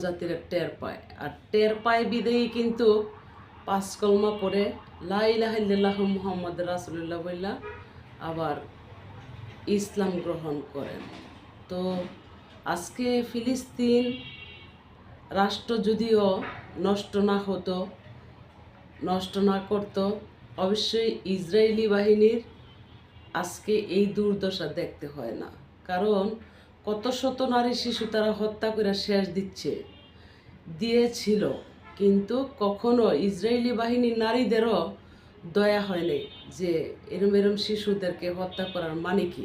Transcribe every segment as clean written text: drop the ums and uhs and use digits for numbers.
জাতিরা টের পায়, আর টের পায় বিদেই কিন্তু পাঁচ কলমা পড়ে লা ইলাহা ইল্লাল্লাহু মুহাম্মাদুর রাসূলুল্লাহ বইলা আবার ইসলাম গ্রহণ করেন। তো আজকে ফিলিস্তিন রাষ্ট্র যদিও নষ্ট না হতো, নষ্ট না করত, অবশ্যই ইসরায়েলি বাহিনীর আজকে এই দুর্দশা দেখতে হয় না। কারণ কত শত নারী শিশু তারা হত্যা করে শেষ দিয়েছিল, কিন্তু কখনো ইসরায়েলি বাহিনীর নারীদেরও দয়া হয়নি যে এরম এরম শিশুদেরকে হত্যা করার মানে কি।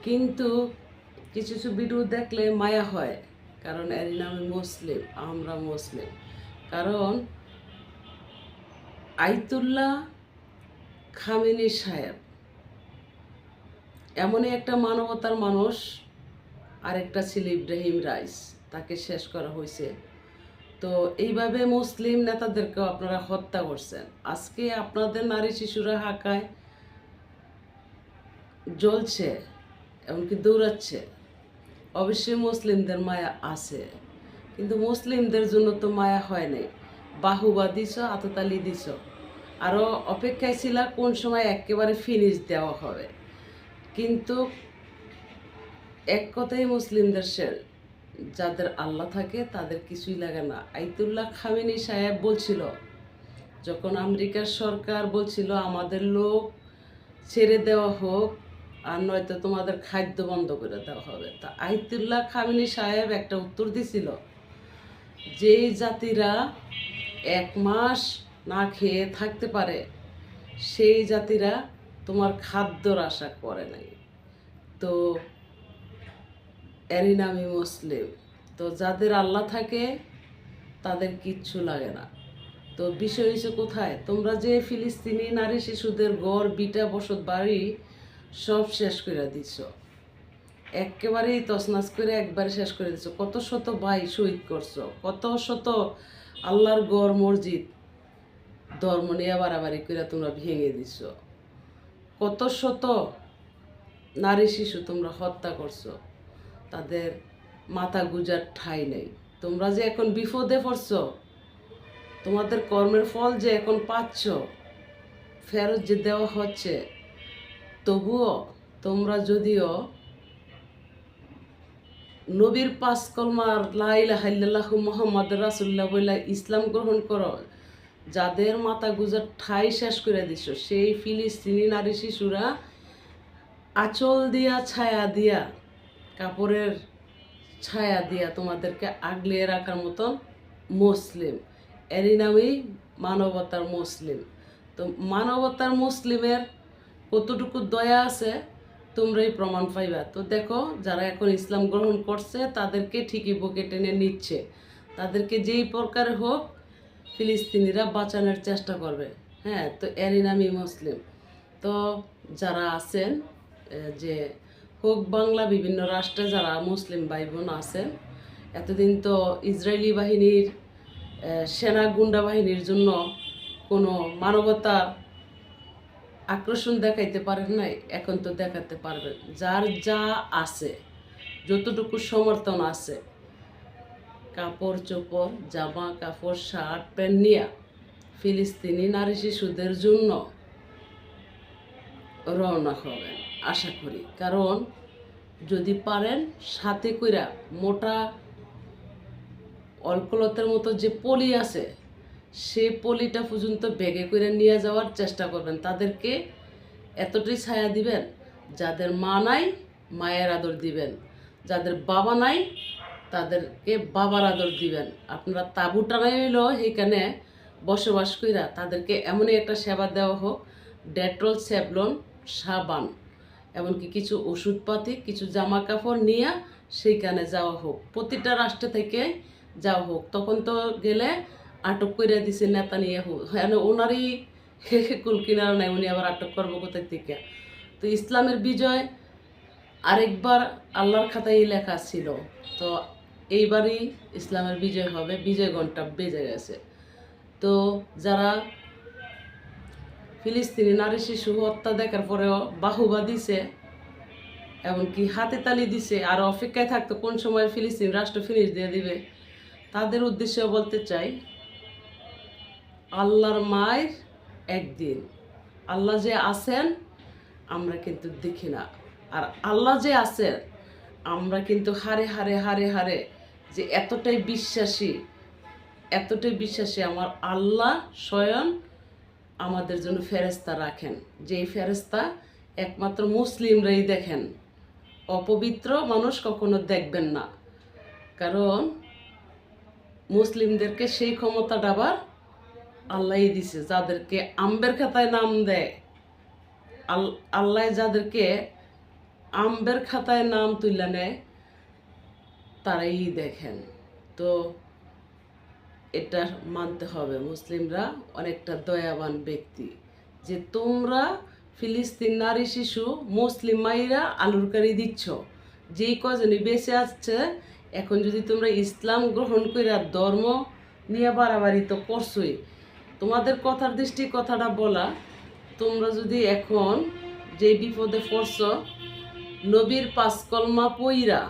কিন্তু কিছু কিছু ভিডিও দেখলে মায়া হয়, কারণ এর নামে মুসলিম, আমরা মুসলিম। কারণ আয়াতুল্লাহ খামেনি সাহেব এমনই একটা মানবতার মানুষ, আরেকটা ছিল ইব্রাহিম রাইস, তাকে শেষ করা হয়েছে। তো এইভাবে মুসলিম নেতাদেরকেও আপনারা হত্যা করছেন। আজকে আপনাদের নারী শিশুরা হাঁকায় জ্বলছে, এমনকি দৌড়াচ্ছে। অবশ্যই মুসলিমদের মায়া আছে, কিন্তু মুসলিমদের জন্য তো মায়া হয় নাই। বাহুবা দিছ, আততালি দিছ, আরও অপেক্ষায় ছিল কোন সময় একেবারে ফিনিশ দেওয়া হবে। কিন্তু এক কথাই মুসলিমদের যাদের আল্লাহ থাকে তাদের কিছুই লাগে না। আয়াতুল্লাহ খামেনি সাহেব বলছিল, যখন আমেরিকার সরকার বলছিল আমাদের লোক ছেড়ে দেওয়া হোক, আর নয়তো তোমাদের খাদ্য বন্ধ করে দেওয়া হবে, তা আয়াতুল্লাহ খামেনি সাহেব একটা উত্তর দিছিল, যেই জাতিরা 1 মাস না খেয়ে থাকতে পারে সেই জাতিরা তোমার খাদ্যর আশা করে নাই। তো এরই নামই মুসলিম। তো যাদের আল্লাহ থাকে তাদের কিচ্ছু লাগে না। তো বিষয় হয়েছে কোথায়, তোমরা যে ফিলিস্তিনি নারী শিশুদের ঘর বিটা বসত বাড়ি সব শেষ করে দিছ, একেবারেই তছনাছ করে একবারে শেষ করে দিছ। কত শত ভাই শহীদ করছো, কত শত আল্লাহর গড় মসজিদ ধর্ম নিয়ে বাড়াবাড়ি করে তোমরা ভেঙে দিছ, কত শত নারী শিশু তোমরা হত্যা করছো, তাদের মাথা গুজার ঠাঁই নেই। তোমরা যে এখন বিপদে পড়ছো, তোমাদের কর্মের ফল যে এখন পাচ্ছ, ফেরত যে দেওয়া হচ্ছে, তবুও তোমরা যদিও নবীর 5 কলমার লা ইলাহা ইল্লাল্লাহু মুহাম্মাদুর রাসূলুল্লাহ বইলা ইসলাম গ্রহণ করো, যাদের মাথা গুজার ঠাঁই শেষ করে দিছ, সেই ফিলিস্তিনি নারী শিশুরা আঁচল দিয়া ছায়া দিয়া, কাপড়ের ছায়া দিয়া তোমাদেরকে আগলিয়ে রাখার মতন মুসলিম। এরই নামেই মানবতার মুসলিম। তো মানবতার মুসলিমের কতটুকু দয়া আছে তোমরাই প্রমাণ পাইবা। তো দেখো, যারা এখন ইসলাম গ্রহণ করছে তাদেরকে ঠিকই বুকে টেনে নিচ্ছে, তাদেরকে যেই প্রকার হোক ফিলিস্তিনিরা বাঁচানোর চেষ্টা করবে। হ্যাঁ, তো এরই নামই মুসলিম। তো যারা আছেন যে হোক বাংলা বিভিন্ন রাষ্ট্রে যারা মুসলিম ভাই বোন আছেন, এতদিন তো ইসরায়েলি বাহিনীর সেনা গুন্ডা বাহিনীর জন্য কোনো মানবতার আকর্ষণ দেখাইতে পারেন নাই, এখন তো দেখাতে পারবেন। যার যা আছে, যতটুকু সমর্থন আছে, কাপড় চোপড়, জামা কাপড়, শার্ট প্যান্ট নিয়ে ফিলিস্তিনি নারী শিশুদের জন্য রওনা হবেন আশা করি। কারণ যদি পারেন সাথে কইরা মোটা অলকলতের মতো যে পলি আছে, সে পলিটা পর্যন্ত ব্যাগে করে নিয়ে যাওয়ার চেষ্টা করবেন। তাদেরকে এতটাই ছায়া দিবেন, যাদের মা নাই মায়ের আদর দিবেন, যাদের বাবা নাই তাদেরকে বাবার আদর দিবেন। আপনারা তাঁবু টানাই হইল সেইখানে বসবাস কইরা তাদেরকে এমনই একটা সেবা দেওয়া হোক, ডেটল, স্যাভলন, সাবান, এমনকি কিছু ওষুধপাতি, কিছু জামা কাপড় নিয়ে সেইখানে যাওয়া হোক। প্রতিটা রাষ্ট্র থেকে যাওয়া হোক। তখন তো গেলে আটক করে দিছে নেতা নিয়ে হোক, হ্যাঁ ওনারই কুল কিনারা নাই, উনি আবার আটক করবো কোথায় থেকে। তো ইসলামের বিজয় আরেকবার আল্লাহর খাতায় লেখা ছিল, তো এইবারই ইসলামের বিজয় হবে। বিজয় ঘণ্টা বেজে গেছে। তো যারা ফিলিস্তিনি নারী শিশু হত্যা দেখার পরেও বাহুবা দিছে, এমনকি হাতে তালি দিছে, আর অপেক্ষায় থাকতো কোন সময় ফিলিস্তিন রাষ্ট্র ফিনিশ দিয়ে দিবে, তাদের উদ্দেশ্যে বলতে চাই, আল্লাহর মায়ের একদিন, আল্লাহ যে আছেন আমরা কিন্তু দেখি না, আর আল্লাহ যে আছেন আমরা কিন্তু হারে হারে হারে হারে যে এতটাই বিশ্বাসী আমার আল্লাহ স্বয়ং আমাদের জন্য ফেরেশতা রাখেন, যেই ফেরেশতা একমাত্র মুসলিমরাই দেখেন, অপবিত্র মানুষ কখনো দেখবেন না। কারণ মুসলিমদেরকে সেই ক্ষমতাটা আবার আল্লাহই দিছে, যাদেরকে আম্বের খাতায় নাম দেয়, আল্লাহ যাদেরকে আম্বের খাতায় নাম তুলে নেয় তারাই দেখেন। তো এটা মানতে হবে, মুসলিমরা অনেকটা দয়াবান ব্যক্তি, যে তোমরা ফিলিস্তিন নারী শিশু মুসলিম মাইরা আলুর কারি দিচ্ছ, যেই কজনই বেঁচে আসছে, এখন যদি তোমরা ইসলাম গ্রহণ করে ধর্ম নিয়ে বাড়াবাড়ি তো করছোই, তোমাদের কথার দৃষ্টি কথাটা বলা, তোমরা যদি এখন যে বিপদে পড়ছ, নবীর 5 কলমা পইরা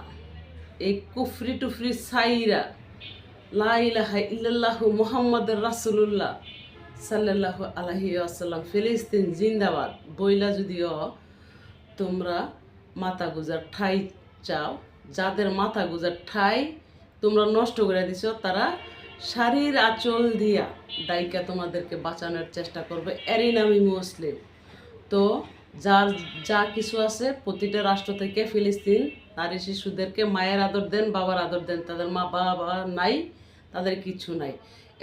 এই কুফরি টুফরি সাইরা লা ইলাহা ইল্লাল্লাহু মুহাম্মাদুর রাসূলুল্লাহ সাল্লাল্লাহু আলাইহি ওয়াসাল্লাম ফিলিস্তিন জিন্দাবাদ বইলা যদিও তোমরা মাথা গুজার ঠাই চাও, যাদের মাথা গুজার ঠাই তোমরা নষ্ট করে দিছো, তারা শাড়ির আঁচল দিয়া ডাইকা তোমাদেরকে বাঁচানোর চেষ্টা করবে, এরই নামই মুসলিম। তো যার যা কিছু আছে প্রতিটা রাষ্ট্র থেকে ফিলিস্তিন নারী শিশুদেরকে মায়ের আদর দেন, বাবার আদর দেন, তাদের মা বাবা নাই, তাদের কিছু নাই,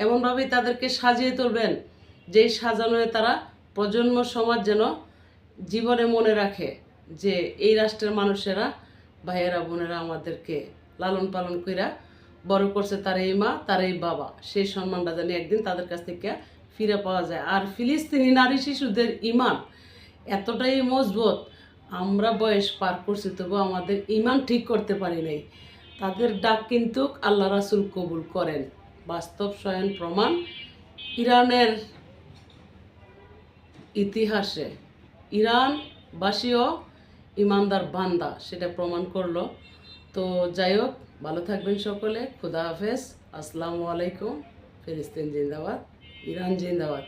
এমনভাবেই তাদেরকে সাজিয়ে তুলবেন যেই সাজানোয় তারা প্রজন্ম সমাজ যেন জীবনে মনে রাখে যে এই রাষ্ট্রের মানুষেরা, ভাইয়েরা বোনেরা আমাদেরকে লালন পালন কইরা বড় করছে, তার এই মা তার এই বাবা, সেই সম্মানটা জানি একদিন তাদের কাছ থেকে ফিরে পাওয়া যায়। আর ফিলিস্তিনি নারী শিশুদের ইমান এতটাই মজবুত, আমরা বয়স পার করছি তবু আমাদের ইমান ঠিক করতে পারি নাই, তাদের ডাক কিন্তু আল্লাহ রাসূল কবুল করেন, বাস্তব স্বয়ং প্রমাণ ইরানের ইতিহাসে, ইরানবাসীও ইমানদার বান্দা সেটা প্রমাণ করলো। তো যাই হোক, ভালো থাকবেন সকলে, খুদা হাফেজ, আসসালামু আলাইকুম। ফিলিস্তিন জিন্দাবাদ, ইরান জিন্দাবাদ।